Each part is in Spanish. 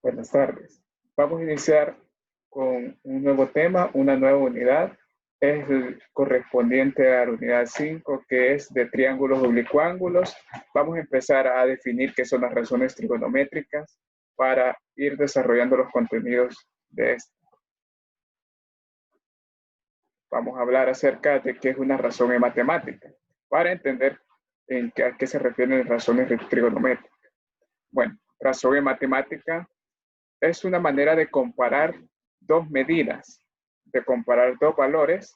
Buenas tardes. Vamos a iniciar con un nuevo tema, una nueva unidad. Es el correspondiente a la unidad 5, que es de triángulos oblicuángulos. Vamos a empezar a definir qué son las razones trigonométricas para ir desarrollando los contenidos de esto. Vamos a hablar acerca de qué es una razón en matemática, para entender a qué se refieren las razones trigonométricas. Bueno, razón en matemática es una manera de comparar dos medidas, de comparar dos valores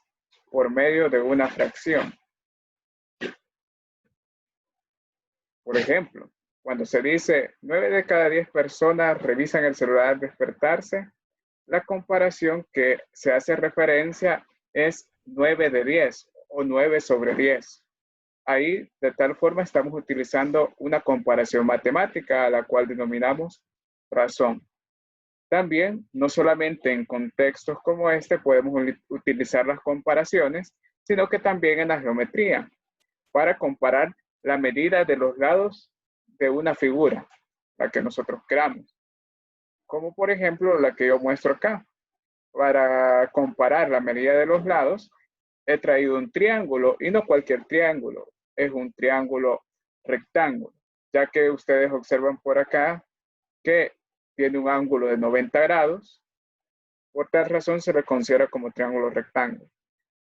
por medio de una fracción. Por ejemplo, cuando se dice 9 de cada 10 personas revisan el celular al despertarse, la comparación que se hace referencia es 9 de 10 o 9 sobre 10. Ahí, de tal forma, estamos utilizando una comparación matemática a la cual denominamos razón. También, no solamente en contextos como este podemos utilizar las comparaciones, sino que también en la geometría, para comparar la medida de los lados de una figura, la que nosotros queramos. Como por ejemplo la que yo muestro acá. Para comparar la medida de los lados, he traído un triángulo, y no cualquier triángulo, es un triángulo rectángulo, ya que ustedes observan por acá que tiene un ángulo de 90 grados, por tal razón se le considera como triángulo rectángulo.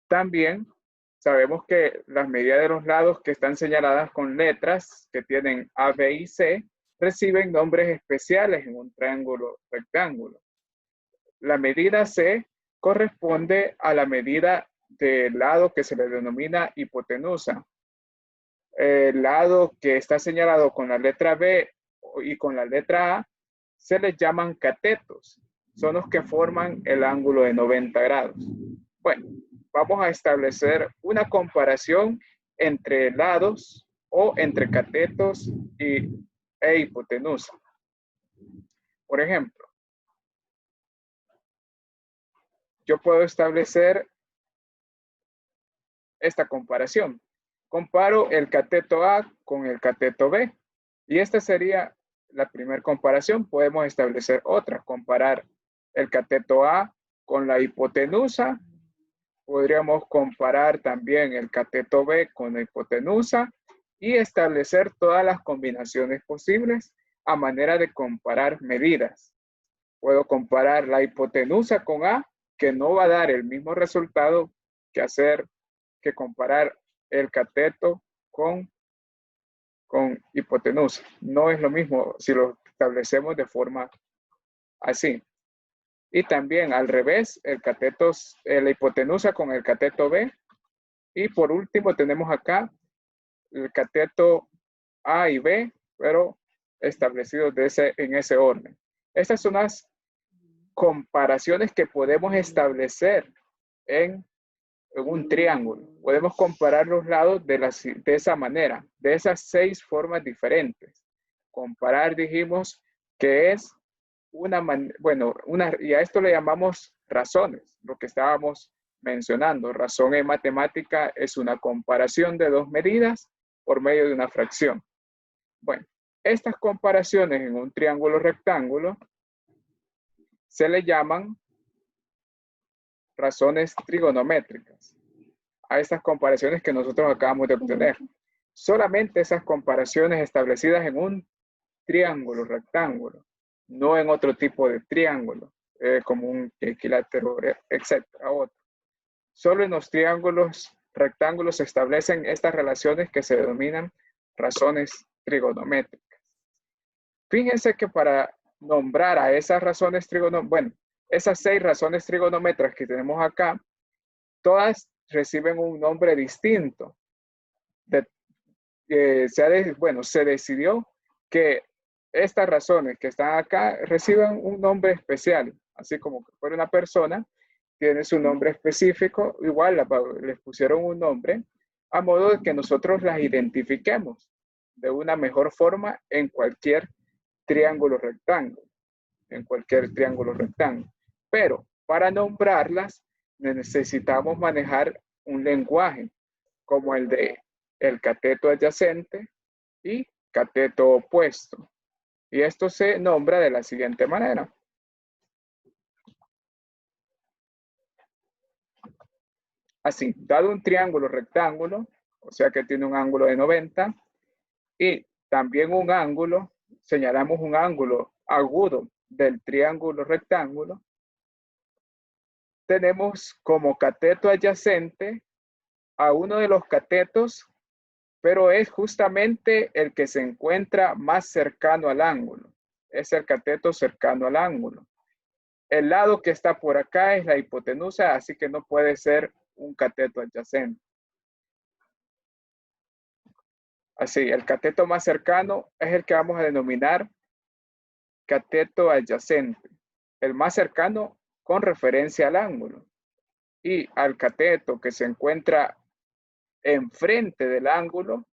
También sabemos que las medidas de los lados que están señaladas con letras que tienen A, B y C reciben nombres especiales en un triángulo rectángulo. La medida C corresponde a la medida del lado que se le denomina hipotenusa. El lado que está señalado con la letra B y con la letra A se les llaman catetos. Son los que forman el ángulo de 90 grados. Bueno, vamos a establecer una comparación entre lados o entre catetos e hipotenusa. Por ejemplo, yo puedo establecer esta comparación. Comparo el cateto A con el cateto B. Y esta sería la primera comparación. Podemos establecer otra. Comparar el cateto A con la hipotenusa. Podríamos comparar también el cateto B con la hipotenusa y establecer todas las combinaciones posibles a manera de comparar medidas. Puedo comparar la hipotenusa con A, que no va a dar el mismo resultado que comparar el cateto con hipotenusa. No es lo mismo si lo establecemos de forma así. Y también al revés, la hipotenusa con el cateto B. Y por último tenemos acá el cateto A y B, pero establecidos en ese orden. Estas son las comparaciones que podemos establecer en un triángulo. Podemos comparar los lados de esa manera, de esas 6 formas diferentes. Comparar, dijimos, que es y a esto le llamamos razones, lo que estábamos mencionando. Razón en matemática es una comparación de dos medidas por medio de una fracción. Bueno, estas comparaciones en un triángulo rectángulo se le llaman razones trigonométricas a estas comparaciones que nosotros acabamos de obtener. Solamente esas comparaciones establecidas en un triángulo rectángulo, no en otro tipo de triángulo, como un equilátero, etcétera, otro. Solo en los triángulos rectángulos se establecen estas relaciones que se denominan razones trigonométricas. Fíjense que para nombrar a esas razones trigonométricas, esas 6 razones trigonométricas que tenemos acá, todas reciben un nombre distinto. Se decidió que estas razones que están acá reciban un nombre especial, así como que fuera una persona, tiene su nombre específico, igual les pusieron un nombre, a modo de que nosotros las identifiquemos de una mejor forma en cualquier triángulo rectángulo, Pero para nombrarlas necesitamos manejar un lenguaje como el de el cateto adyacente y cateto opuesto. Y esto se nombra de la siguiente manera. Así, dado un triángulo rectángulo, o sea que tiene un ángulo de 90, y también un ángulo, señalamos un ángulo agudo del triángulo rectángulo, tenemos como cateto adyacente a uno de los catetos, pero es justamente el que se encuentra más cercano al ángulo. Es el cateto cercano al ángulo. El lado que está por acá es la hipotenusa, así que no puede ser un cateto adyacente. Así, el cateto más cercano es el que vamos a denominar cateto adyacente. El más cercano con referencia al ángulo. Y al cateto que se encuentra enfrente del ángulo,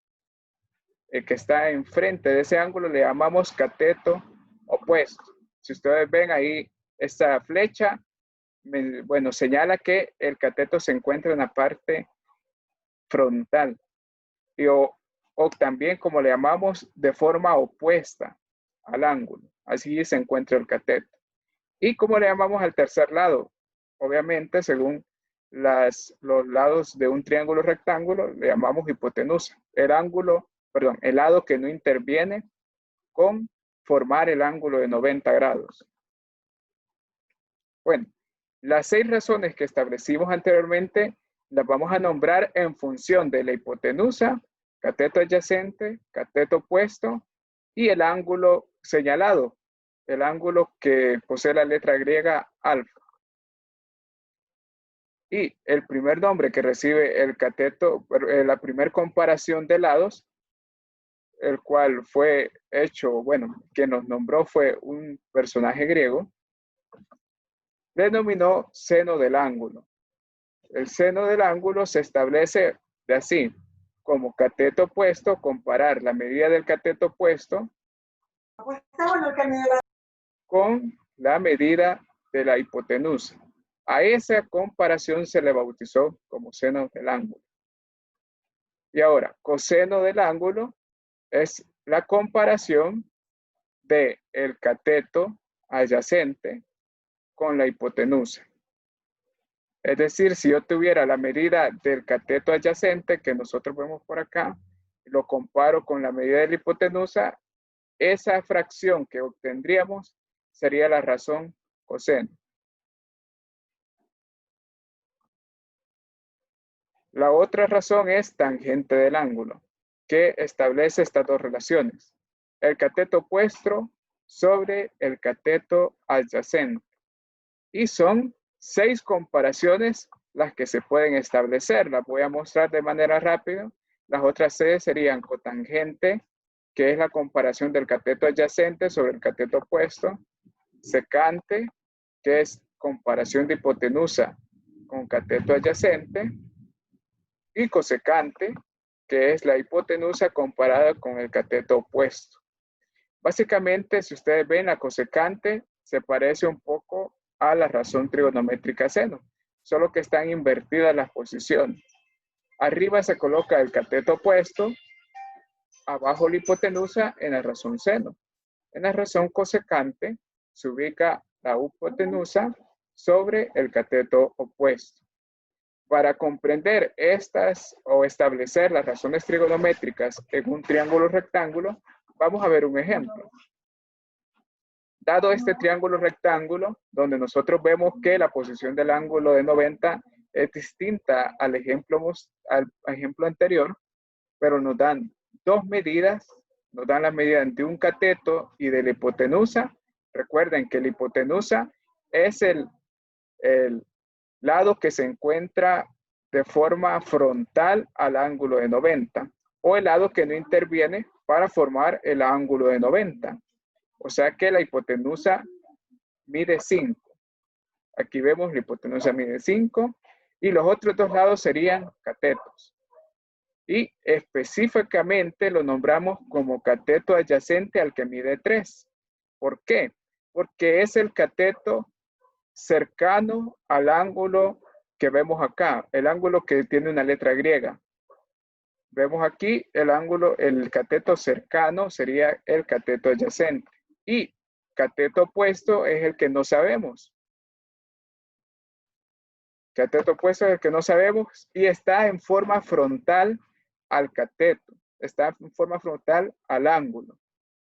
el que está enfrente de ese ángulo, le llamamos cateto opuesto. Si ustedes ven ahí esta flecha, bueno, señala que el cateto se encuentra en la parte frontal. O también, como le llamamos, de forma opuesta al ángulo. Así se encuentra el cateto. ¿Y cómo le llamamos al tercer lado? Obviamente, según los lados de un triángulo rectángulo, le llamamos hipotenusa. El lado que no interviene con formar el ángulo de 90 grados. Bueno, las 6 razones que establecimos anteriormente las vamos a nombrar en función de la hipotenusa, cateto adyacente, cateto opuesto y el ángulo señalado, el ángulo que posee la letra griega alfa. Y el primer nombre que recibe el cateto, la primera comparación de lados, el cual fue hecho, bueno, quien nos nombró fue un personaje griego, denominó seno del ángulo. El seno del ángulo se establece de así, como cateto opuesto, comparar la medida del cateto opuesto con la medida de la hipotenusa. A esa comparación se le bautizó como seno del ángulo. Y ahora, coseno del ángulo es la comparación del cateto adyacente con la hipotenusa. Es decir, si yo tuviera la medida del cateto adyacente que nosotros vemos por acá, lo comparo con la medida de la hipotenusa, esa fracción que obtendríamos sería la razón coseno. La otra razón es tangente del ángulo, que establece estas dos relaciones. El cateto opuesto sobre el cateto adyacente. Y son 6 comparaciones las que se pueden establecer. Las voy a mostrar de manera rápida. Las otras 6 serían cotangente, que es la comparación del cateto adyacente sobre el cateto opuesto. Secante, que es comparación de hipotenusa con cateto adyacente. Y cosecante, que es la hipotenusa comparada con el cateto opuesto. Básicamente, si ustedes ven, la cosecante se parece un poco a la razón trigonométrica seno, solo que están invertidas las posiciones. Arriba se coloca el cateto opuesto, abajo la hipotenusa en la razón seno. En la razón cosecante se ubica la hipotenusa sobre el cateto opuesto. Para comprender estas o establecer las razones trigonométricas en un triángulo rectángulo, vamos a ver un ejemplo. Dado este triángulo rectángulo, donde nosotros vemos que la posición del ángulo de 90 es distinta al ejemplo anterior, pero nos dan dos medidas, nos dan las medidas de un cateto y de la hipotenusa. Recuerden que la hipotenusa es el lado que se encuentra de forma frontal al ángulo de 90 o el lado que no interviene para formar el ángulo de 90. O sea que la hipotenusa mide 5. Aquí vemos la hipotenusa mide 5 y los otros dos lados serían catetos. Y específicamente lo nombramos como cateto adyacente al que mide 3. ¿Por qué? Porque es el cateto cercano al ángulo que vemos acá, el ángulo que tiene una letra griega. Vemos aquí el ángulo, el cateto cercano sería el cateto adyacente. Y cateto opuesto es el que no sabemos. Cateto opuesto es el que no sabemos y está en forma frontal al cateto. Está en forma frontal al ángulo.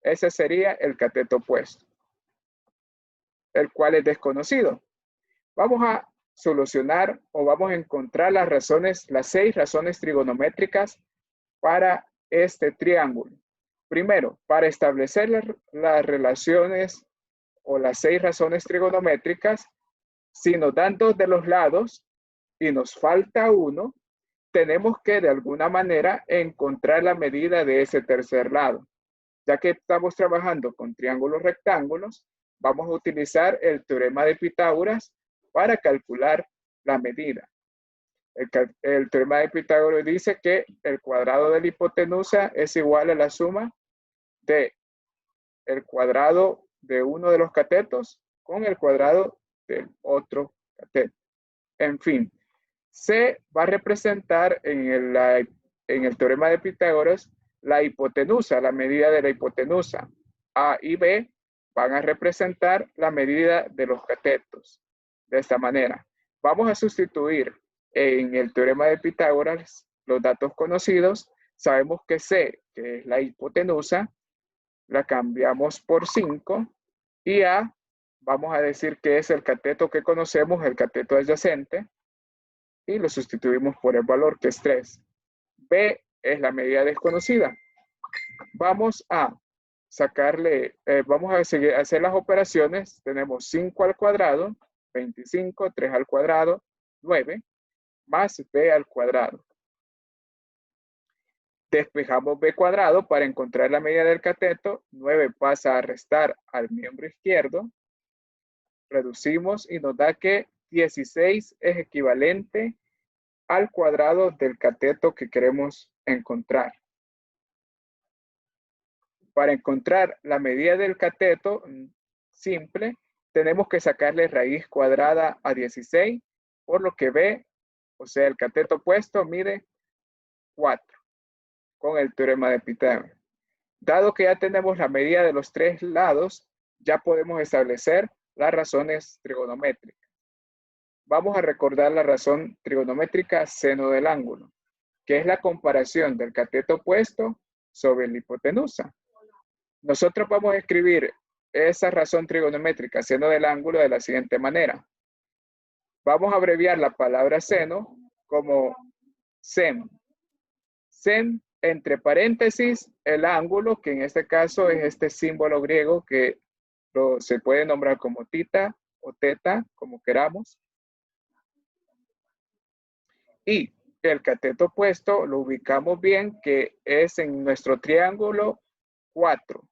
Ese sería el cateto opuesto, el cual es desconocido. Vamos a solucionar o vamos a encontrar las razones, las 6 razones trigonométricas para este triángulo. Primero, para establecer las relaciones o las 6 razones trigonométricas, si nos dan 2 de los lados y nos falta uno, tenemos que de alguna manera encontrar la medida de ese tercer lado. Ya que estamos trabajando con triángulos rectángulos, vamos a utilizar el teorema de Pitágoras para calcular la medida. El teorema de Pitágoras dice que el cuadrado de la hipotenusa es igual a la suma de el cuadrado de uno de los catetos con el cuadrado del otro cateto. En fin, se va a representar en el teorema de Pitágoras la hipotenusa, la medida de la hipotenusa. A y B van a representar la medida de los catetos. De esta manera, vamos a sustituir en el teorema de Pitágoras los datos conocidos. Sabemos que C, que es la hipotenusa, la cambiamos por 5 y A, vamos a decir que es el cateto que conocemos, el cateto adyacente, y lo sustituimos por el valor que es 3. B es la medida desconocida. Vamos a sacarle, vamos a seguir, hacer las operaciones. Tenemos 5 al cuadrado, 25, 3 al cuadrado, 9, más B al cuadrado. Despejamos B cuadrado para encontrar la medida del cateto. 9 pasa a restar al miembro izquierdo. Reducimos y nos da que 16 es equivalente al cuadrado del cateto que queremos encontrar. Para encontrar la medida del cateto simple, tenemos que sacarle raíz cuadrada a 16, por lo que B, o sea, el cateto opuesto, mide 4, con el teorema de Pitágoras. Dado que ya tenemos la medida de los 3 lados, ya podemos establecer las razones trigonométricas. Vamos a recordar la razón trigonométrica seno del ángulo, que es la comparación del cateto opuesto sobre la hipotenusa. Nosotros vamos a escribir esa razón trigonométrica seno del ángulo de la siguiente manera. Vamos a abreviar la palabra seno como sen. Sen, entre paréntesis, el ángulo, que en este caso es este símbolo griego que se puede nombrar como tita o teta, como queramos. Y el cateto opuesto lo ubicamos bien, que es en nuestro triángulo 4.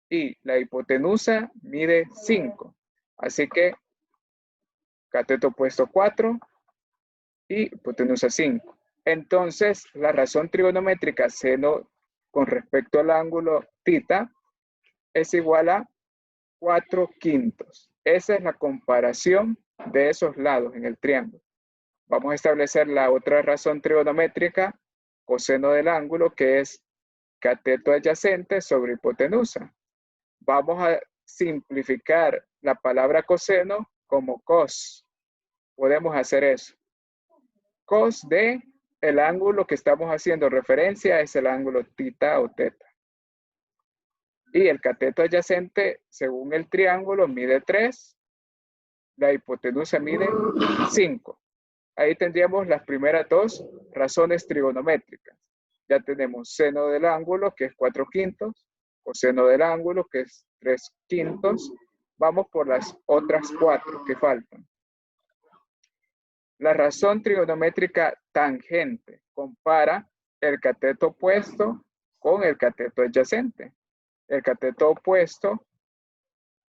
Y la hipotenusa mide 5. Así que cateto opuesto 4 y hipotenusa 5. Entonces, la razón trigonométrica seno con respecto al ángulo tita es igual a 4/5. Esa es la comparación de esos lados en el triángulo. Vamos a establecer la otra razón trigonométrica, coseno del ángulo, que es cateto adyacente sobre hipotenusa. Vamos a simplificar la palabra coseno como cos. Podemos hacer eso. Cos de el ángulo que estamos haciendo referencia es el ángulo tita o teta. Y el cateto adyacente, según el triángulo, mide 3. La hipotenusa mide 5. Ahí tendríamos las primeras 2 razones trigonométricas. Ya tenemos seno del ángulo, que es 4/5, coseno del ángulo, que es 3/5. Vamos por las otras 4 que faltan. La razón trigonométrica tangente compara el cateto opuesto con el cateto adyacente. El cateto opuesto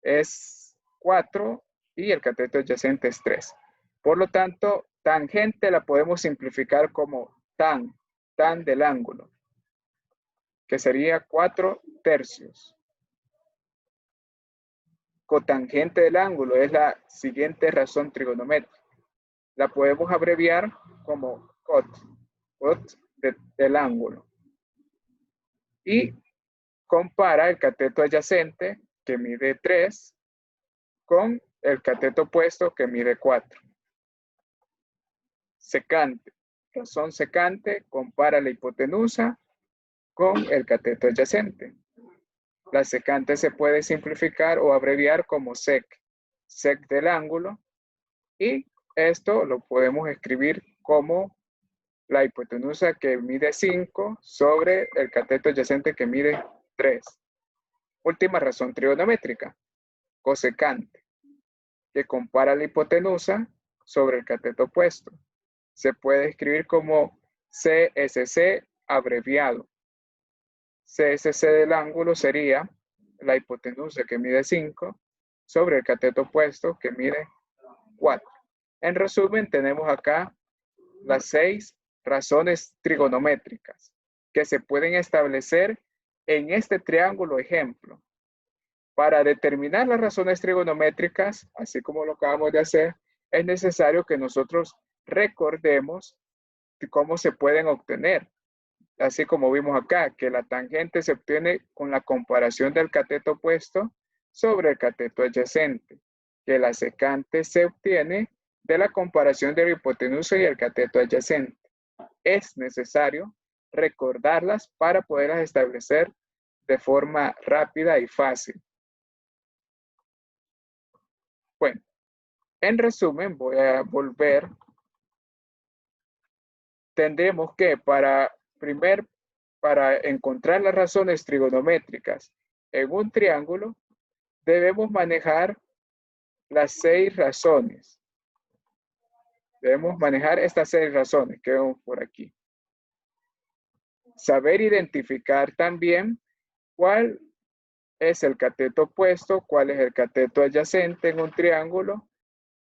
es 4 y el cateto adyacente es 3. Por lo tanto, tangente la podemos simplificar como tan del ángulo, que sería 4/3. Cotangente del ángulo es la siguiente razón trigonométrica. La podemos abreviar como cot del ángulo. Y compara el cateto adyacente que mide 3, con el cateto opuesto que mide 4. Secante. Razón secante compara la hipotenusa con el cateto adyacente. La secante se puede simplificar o abreviar como sec. Sec del ángulo. Y esto lo podemos escribir como la hipotenusa que mide 5 sobre el cateto adyacente que mide 3. Última razón trigonométrica. Cosecante, que compara la hipotenusa sobre el cateto opuesto. Se puede escribir como CSC abreviado. CSC del ángulo sería la hipotenusa que mide 5 sobre el cateto opuesto que mide 4. En resumen, tenemos acá las 6 razones trigonométricas que se pueden establecer en este triángulo ejemplo. Para determinar las razones trigonométricas, así como lo acabamos de hacer, es necesario que nosotros recordemos cómo se pueden obtener. Así como vimos acá, que la tangente se obtiene con la comparación del cateto opuesto sobre el cateto adyacente, que la secante se obtiene de la comparación de la hipotenusa y el cateto adyacente. Es necesario recordarlas para poderlas establecer de forma rápida y fácil. Bueno, en resumen, voy a volver. Tendremos que para encontrar las razones trigonométricas en un triángulo, debemos manejar las 6 razones. Debemos manejar estas 6 razones que vemos por aquí. Saber identificar también cuál es el cateto opuesto, cuál es el cateto adyacente en un triángulo,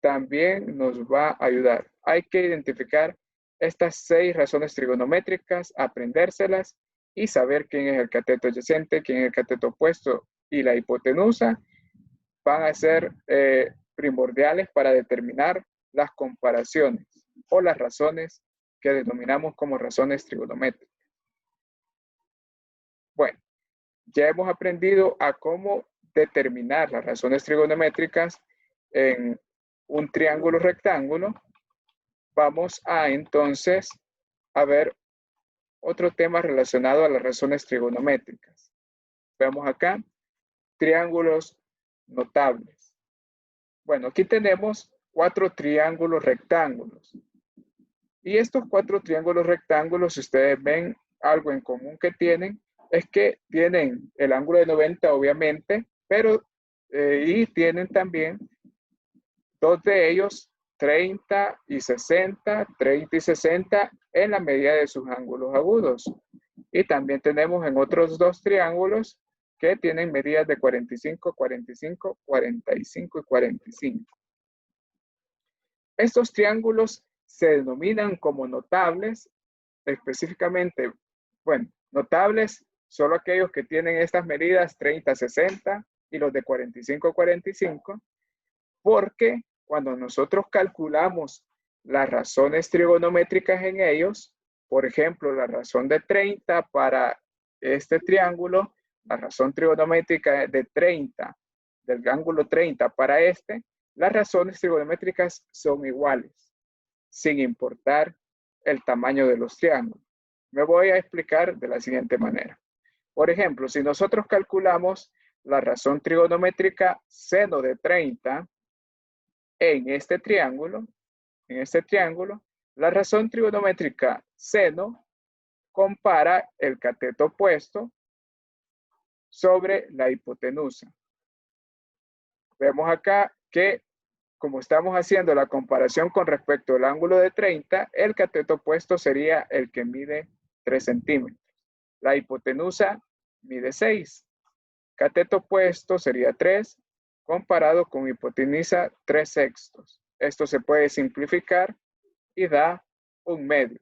también nos va a ayudar. Hay que identificar estas 6 razones trigonométricas, aprendérselas y saber quién es el cateto adyacente, quién es el cateto opuesto y la hipotenusa van a ser primordiales para determinar las comparaciones o las razones que denominamos como razones trigonométricas. Bueno, ya hemos aprendido a cómo determinar las razones trigonométricas en un triángulo rectángulo. Vamos a entonces a ver otro tema relacionado a las razones trigonométricas. Vemos acá triángulos notables. Bueno, aquí tenemos 4 triángulos rectángulos. Y estos 4 triángulos rectángulos, si ustedes ven algo en común que tienen, es que tienen el ángulo de 90, obviamente, pero y tienen también 2 de ellos 30 y 60, 30 y 60 en la medida de sus ángulos agudos. Y también tenemos en otros 2 triángulos que tienen medidas de 45, 45, 45 y 45. Estos triángulos se denominan como notables, específicamente, bueno, notables solo aquellos que tienen estas medidas 30, 60 y los de 45, 45, porque cuando nosotros calculamos las razones trigonométricas en ellos, por ejemplo, la razón de 30 para este triángulo, la razón trigonométrica de 30, del ángulo 30 para este, las razones trigonométricas son iguales, sin importar el tamaño de los triángulos. Me voy a explicar de la siguiente manera. Por ejemplo, si nosotros calculamos la razón trigonométrica seno de 30 en este triángulo, la razón trigonométrica seno compara el cateto opuesto sobre la hipotenusa. Vemos acá que como estamos haciendo la comparación con respecto al ángulo de 30, el cateto opuesto sería el que mide 3 centímetros. La hipotenusa mide 6. Cateto opuesto sería 3, comparado con hipotenusa 3 sextos. Esto se puede simplificar y da 1/2.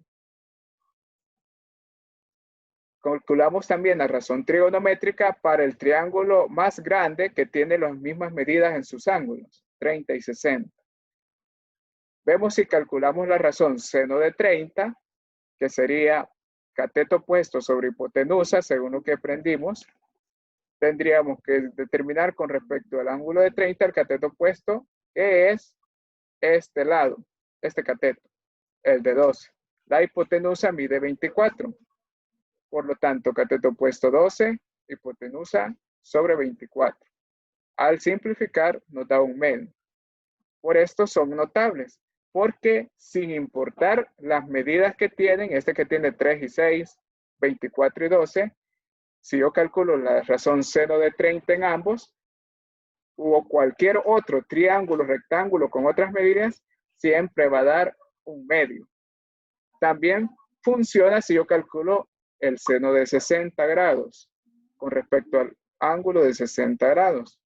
Calculamos también la razón trigonométrica para el triángulo más grande que tiene las mismas medidas en sus ángulos, 30 y 60. Vemos si calculamos la razón seno de 30, que sería cateto opuesto sobre hipotenusa, según lo que aprendimos. tendríamos que determinar con respecto al ángulo de 30 el cateto opuesto, que es este lado, este cateto, el de 12. La hipotenusa mide 24. Por lo tanto, cateto opuesto 12, hipotenusa sobre 24. Al simplificar, nos da un medio. Por esto son notables, porque sin importar las medidas que tienen, este que tiene 3 y 6, 24 y 12, si yo calculo la razón seno de 30 en ambos, o cualquier otro triángulo, rectángulo con otras medidas, siempre va a dar un medio. También funciona si yo calculo el seno de 60 grados con respecto al ángulo de 60 grados.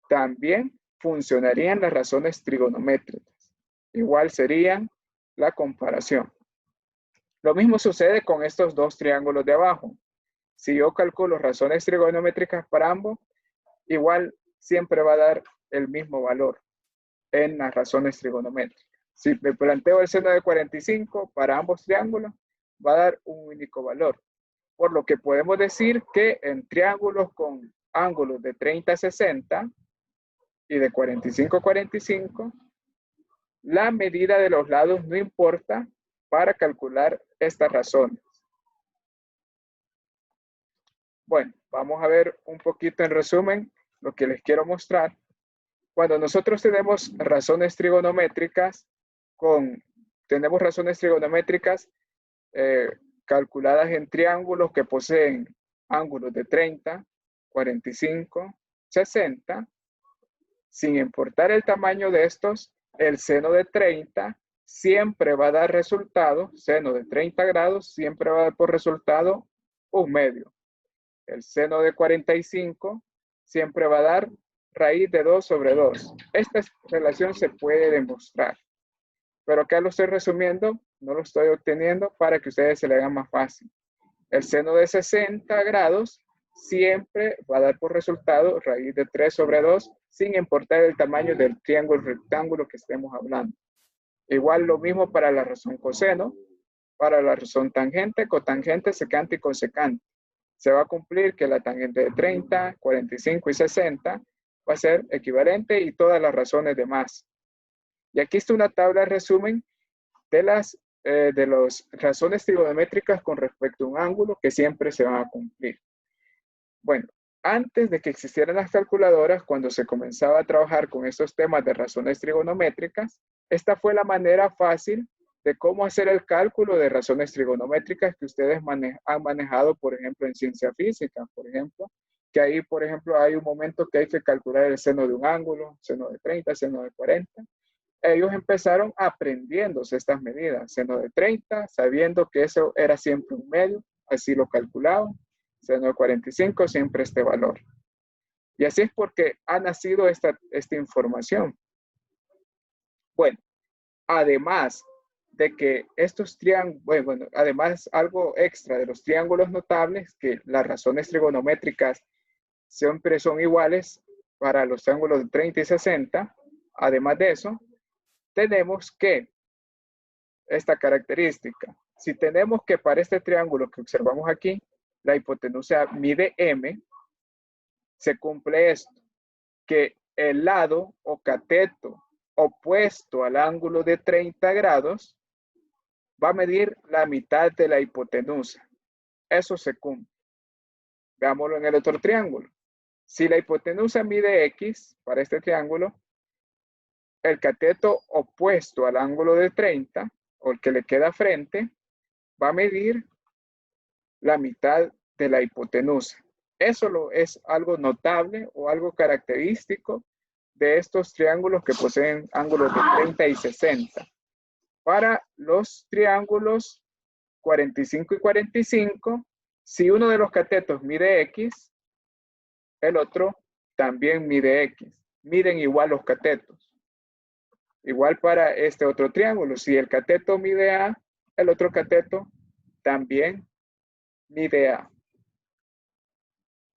También funcionarían las razones trigonométricas. Igual sería la comparación. Lo mismo sucede con estos dos triángulos de abajo. Si yo calculo razones trigonométricas para ambos, igual siempre va a dar el mismo valor en las razones trigonométricas. Si me planteo el seno de 45 para ambos triángulos, va a dar un único valor. Por lo que podemos decir que en triángulos con ángulos de 30 a 60 y de 45 a 45, la medida de los lados no importa para calcular estas razones. Bueno, vamos a ver un poquito en resumen lo que les quiero mostrar. Cuando nosotros tenemos razones trigonométricas, calculadas en triángulos que poseen ángulos de 30, 45, 60, sin importar el tamaño de estos, el seno de 30 siempre va a dar resultado, seno de 30 grados siempre va a dar por resultado un medio. El seno de 45 siempre va a dar raíz de 2 sobre 2. Esta relación se puede demostrar, pero acá lo estoy resumiendo, no lo estoy obteniendo para que ustedes se le hagan más fácil. El seno de 60 grados siempre va a dar por resultado raíz de 3 sobre 2, sin importar el tamaño del triángulo rectángulo que estemos hablando. Igual lo mismo para la razón coseno, para la razón tangente, cotangente, secante y consecante. Se va a cumplir que la tangente de 30, 45 y 60 va a ser equivalente y todas las razones demás. Y aquí está una tabla de resumen de las razones trigonométricas con respecto a un ángulo que siempre se van a cumplir. Bueno, antes de que existieran las calculadoras, cuando se comenzaba a trabajar con estos temas de razones trigonométricas, esta fue la manera fácil de cómo hacer el cálculo de razones trigonométricas que ustedes han manejado, por ejemplo, en ciencia física, por ejemplo, que ahí, por ejemplo, hay un momento que hay que calcular el seno de un ángulo, seno de 30, seno de 40. Ellos empezaron aprendiéndose estas medidas, seno de 30, sabiendo que eso era siempre un medio, así lo calculaban, seno de 45, siempre este valor. Y así es porque ha nacido esta información. Bueno, además de que estos triángulos, bueno, además algo extra de los triángulos notables, que las razones trigonométricas siempre son iguales para los triángulos de 30 y 60, además de eso, tenemos que esta característica. Si tenemos que para este triángulo que observamos aquí, la hipotenusa mide m, se cumple esto, que el lado o cateto opuesto al ángulo de 30 grados va a medir la mitad de la hipotenusa. Eso se cumple. Veámoslo en el otro triángulo. Si la hipotenusa mide x para este triángulo, el cateto opuesto al ángulo de 30, o el que le queda frente, va a medir la mitad de la hipotenusa. Eso es algo notable o algo característico de estos triángulos que poseen ángulos de 30 y 60. Para los triángulos 45 y 45, si uno de los catetos mide x, el otro también mide x. Miden igual los catetos. Igual para este otro triángulo, si el cateto mide A, el otro cateto también mide A.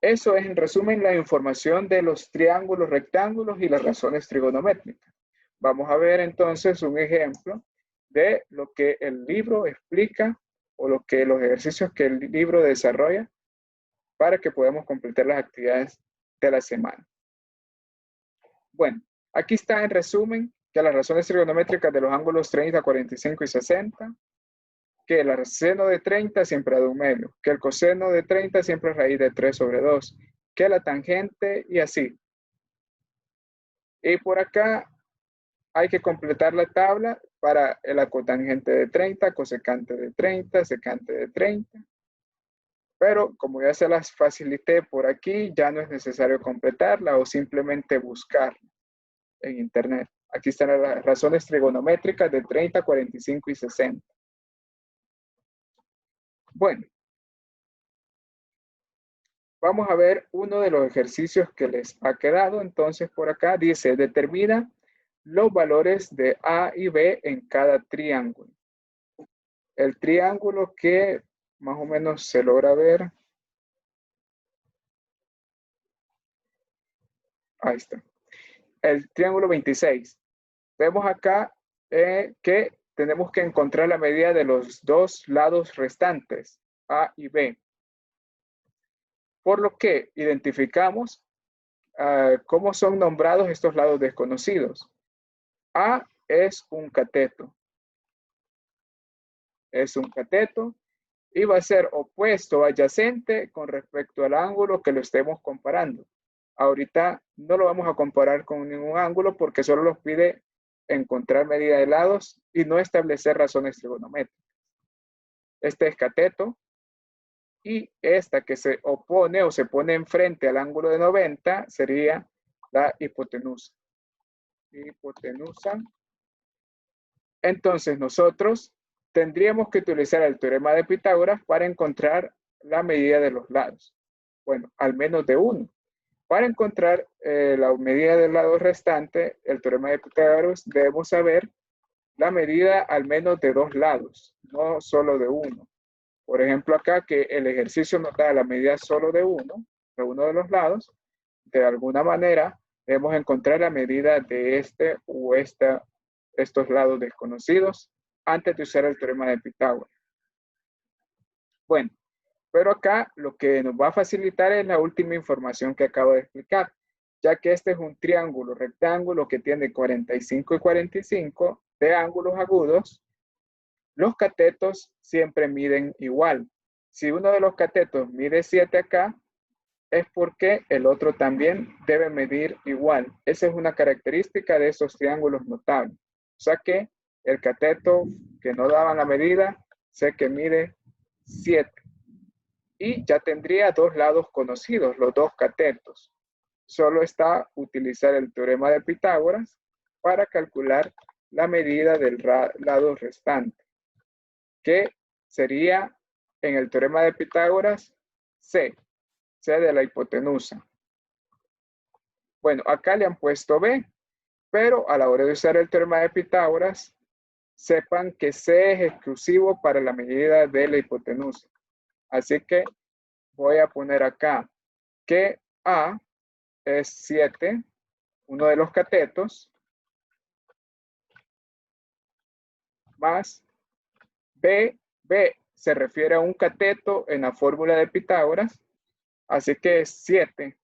Eso es en resumen la información de los triángulos, rectángulos y las razones trigonométricas. Vamos a ver entonces un ejemplo de lo que el libro explica o los ejercicios que el libro desarrolla para que podamos completar las actividades de la semana. Bueno, aquí está en resumen que las razones trigonométricas de los ángulos 30, 45 y 60, que el seno de 30 siempre es de un medio, que el coseno de 30 siempre es raíz de 3 sobre 2, que la tangente y así. Y por acá hay que completar la tabla para la cotangente de 30, cosecante de 30, secante de 30. Pero como ya se las facilité por aquí, ya no es necesario completarla o simplemente buscarla en internet. Aquí están las razones trigonométricas de 30, 45 y 60. Bueno, vamos a ver uno de los ejercicios que les ha quedado. Entonces, por acá dice, determina los valores de A y B en cada triángulo. El triángulo que más o menos se logra ver. Ahí está. El triángulo 26. Vemos acá que tenemos que encontrar la medida de los dos lados restantes, A y B. Por lo que identificamos cómo son nombrados estos lados desconocidos. A es un cateto. Es un cateto y va a ser opuesto o adyacente con respecto al ángulo que lo estemos comparando. Ahorita no lo vamos a comparar con ningún ángulo porque solo nos pide encontrar medida de lados y no establecer razones trigonométricas. Este es cateto y esta que se opone o se pone enfrente al ángulo de 90 sería la hipotenusa. Hipotenusa. Entonces nosotros tendríamos que utilizar el teorema de Pitágoras para encontrar la medida de los lados. Bueno, al menos de uno. Para encontrar la medida del lado restante, el teorema de Pitágoras, debemos saber la medida al menos de dos lados, no solo de uno. Por ejemplo, acá que el ejercicio nos da la medida solo de uno de los lados, de alguna manera debemos encontrar la medida de este o estos lados desconocidos antes de usar el teorema de Pitágoras. Bueno, pero acá lo que nos va a facilitar es la última información que acabo de explicar, ya que este es un triángulo rectángulo que tiene 45 y 45 de ángulos agudos. Los catetos siempre miden igual. Si uno de los catetos mide 7 acá, es porque el otro también debe medir igual. Esa es una característica de esos triángulos notables. O sea que el cateto que no daba la medida, sé que mide 7. Y ya tendría dos lados conocidos, los dos catetos. Solo está utilizar el teorema de Pitágoras para calcular la medida del lado restante, que sería en el teorema de Pitágoras C de la hipotenusa. Bueno, acá le han puesto B, pero a la hora de usar el teorema de Pitágoras, sepan que C es exclusivo para la medida de la hipotenusa. Así que voy a poner acá que A es 7, uno de los catetos, más B se refiere a un cateto en la fórmula de Pitágoras, así que es 7.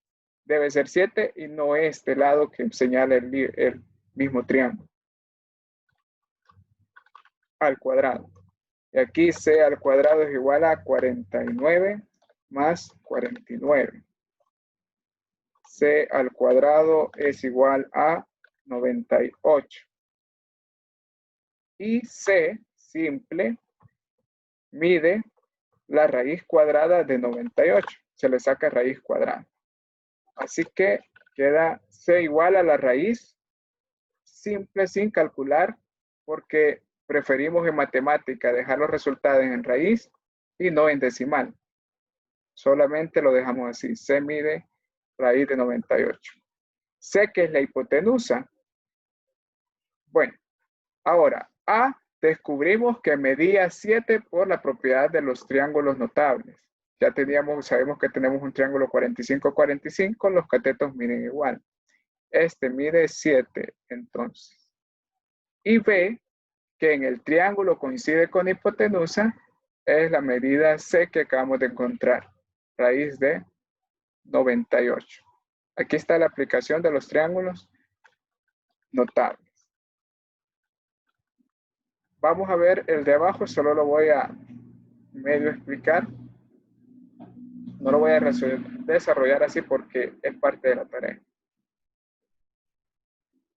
Debe ser 7 y no este lado que señala el mismo triángulo. Al cuadrado. Y aquí C al cuadrado es igual a 49 más 49. C al cuadrado es igual a 98. Y C simple mide la raíz cuadrada de 98. Se le saca raíz cuadrada. Así que queda C igual a la raíz simple sin calcular porque preferimos en matemática dejar los resultados en raíz y no en decimal. Solamente lo dejamos así. C mide raíz de 98. C que es la hipotenusa. Bueno, ahora A descubrimos que medía 7 por la propiedad de los triángulos notables. Ya sabemos que tenemos un triángulo 45-45, los catetos miden igual. Este mide 7 entonces. Y B, que en el triángulo coincide con hipotenusa, es la medida C que acabamos de encontrar. raíz de 98. Aquí está la aplicación de los triángulos notables. Vamos a ver el de abajo, solo lo voy a medio explicar. No lo voy a desarrollar así porque es parte de la tarea.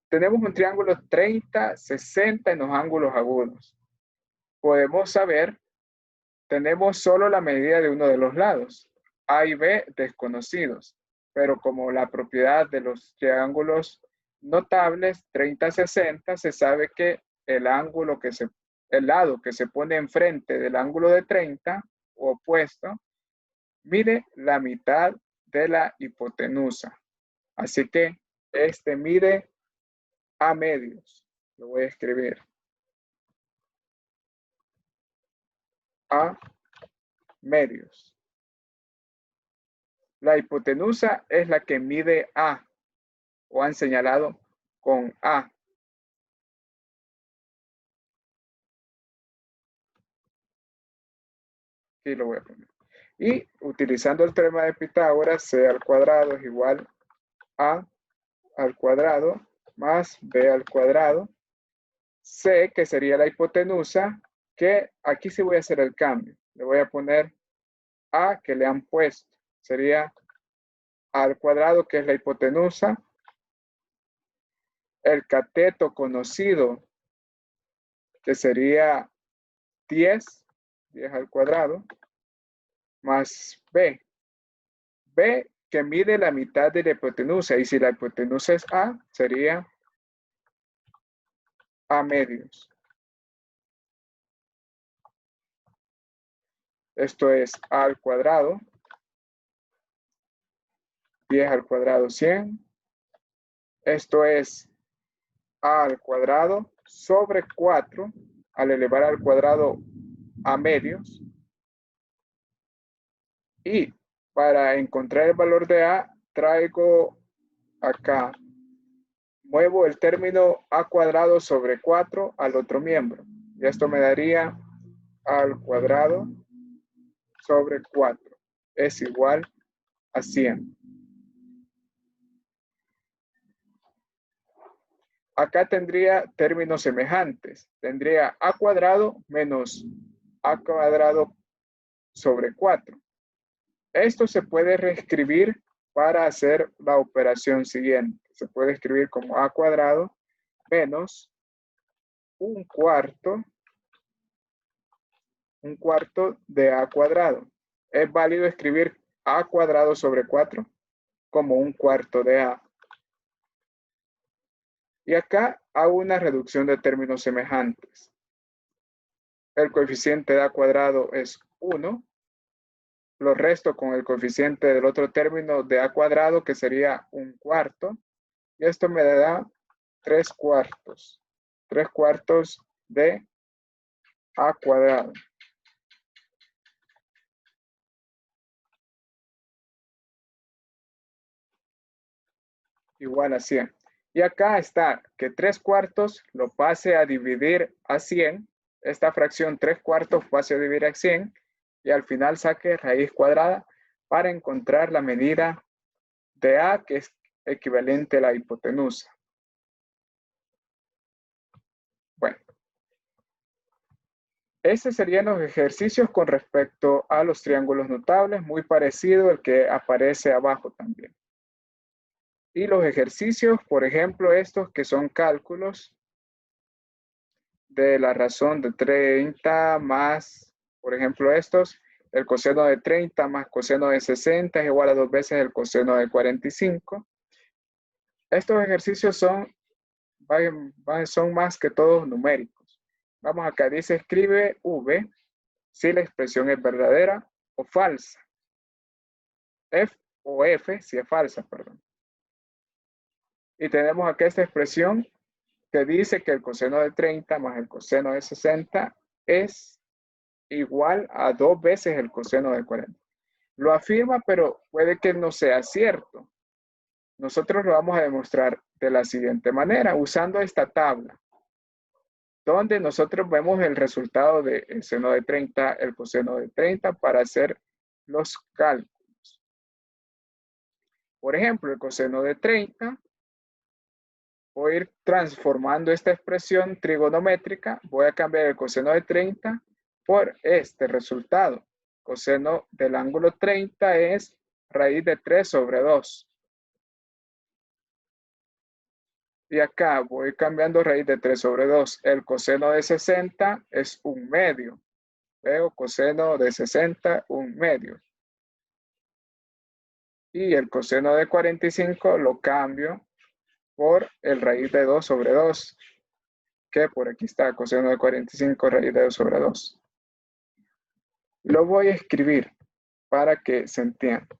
Tenemos un triángulo 30, 60 en los ángulos agudos. Podemos saber, tenemos solo la medida de uno de los lados. A y B desconocidos. Pero como la propiedad de los triángulos notables 30, 60, se sabe que el lado que se pone enfrente del ángulo de 30 o opuesto, mide la mitad de la hipotenusa. Así que este mide a medios. Lo voy a escribir. A medios. La hipotenusa es la que mide A, o han señalado con A. Aquí lo voy a poner. Y utilizando el teorema de Pitágoras, C al cuadrado es igual a al cuadrado más b al cuadrado. C, que sería la hipotenusa, que aquí sí voy a hacer el cambio. Le voy a poner A que le han puesto. Sería al cuadrado, que es la hipotenusa. El cateto conocido, que sería 10 al cuadrado, más B. B que mide la mitad de la hipotenusa. Y si la hipotenusa es A, sería A medios. Esto es A al cuadrado. 10 al cuadrado 100. Esto es A al cuadrado sobre 4 al elevar al cuadrado a medios. Y para encontrar el valor de A, traigo acá, muevo el término A cuadrado sobre 4 al otro miembro. Y esto me daría A al cuadrado sobre 4 es igual a 100. Acá tendría términos semejantes. Tendría A cuadrado menos A cuadrado sobre 4. Esto se puede reescribir para hacer la operación siguiente. Se puede escribir como A cuadrado menos un cuarto de A cuadrado. Es válido escribir A cuadrado sobre 4 como un cuarto de A. Y acá hago una reducción de términos semejantes. El coeficiente de A cuadrado es 1. Lo resto con el coeficiente del otro término de A cuadrado, que sería un cuarto. Y esto me da 3 cuartos. 3 cuartos de A cuadrado. Igual a 100. Y acá está que 3 cuartos lo pase a dividir a 100. Esta fracción 3 cuartos pase a dividir a 100. Y al final saque raíz cuadrada para encontrar la medida de A, que es equivalente a la hipotenusa. Bueno. Estos serían los ejercicios con respecto a los triángulos notables, muy parecido al que aparece abajo también. Y los ejercicios, por ejemplo, estos que son cálculos de la razón de 30 más, por ejemplo, estos, el coseno de 30 más coseno de 60 es igual a 2 veces el coseno de 45. Estos ejercicios son más que todos numéricos. Vamos acá, dice escribe V si la expresión es verdadera o falsa. F o F si es falsa, perdón. Y tenemos acá esta expresión que dice que el coseno de 30 más el coseno de 60 es igual a 2 veces el coseno de 40. Lo afirma, pero puede que no sea cierto. Nosotros lo vamos a demostrar de la siguiente manera, usando esta tabla, donde nosotros vemos el resultado del seno de 30, el coseno de 30 para hacer los cálculos. Por ejemplo, el coseno de 30, voy a ir transformando esta expresión trigonométrica, voy a cambiar el coseno de 30 por este resultado. Coseno del ángulo 30 es raíz de 3 sobre 2. Y acá voy cambiando raíz de 3 sobre 2. El coseno de 60 es 1/2. Veo coseno de 60, 1/2. Y el coseno de 45 lo cambio por el raíz de 2 sobre 2. Que por aquí está, coseno de 45, raíz de 2 sobre 2. Lo voy a escribir para que se entienda.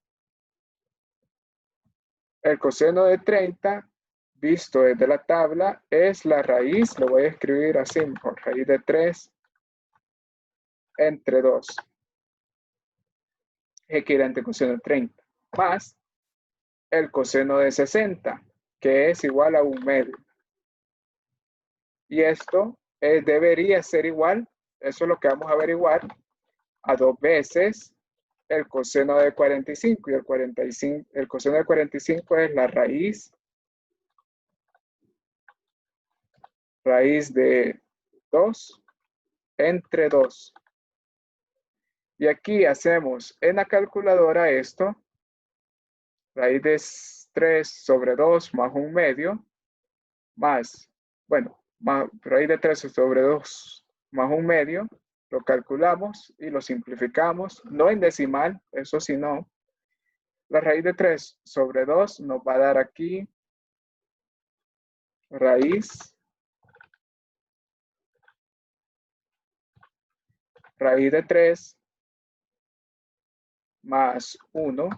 El coseno de 30, visto desde la tabla, es la raíz, lo voy a escribir así mejor, raíz de 3 entre 2. Equivalente al coseno de 30, más el coseno de 60, que es igual a 1/2. Y esto debería ser igual, eso es lo que vamos a averiguar, a 2 veces el coseno de 45. Y el coseno de 45 es la raíz de 2 entre 2. Y aquí hacemos en la calculadora esto, raíz de 3 sobre 2 más 1/2, más, bueno, más raíz de 3 sobre 2 más 1/2, lo calculamos y lo simplificamos, no en decimal, eso sí no. La raíz de 3 sobre 2 nos va a dar aquí raíz de 3 más 1,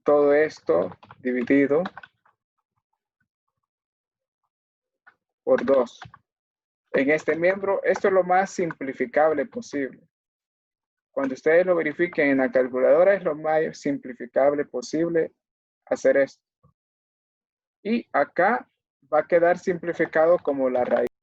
todo esto dividido por 2. En este miembro, esto es lo más simplificable posible. Cuando ustedes lo verifiquen en la calculadora, es lo más simplificable posible hacer esto. Y acá va a quedar simplificado como la raíz.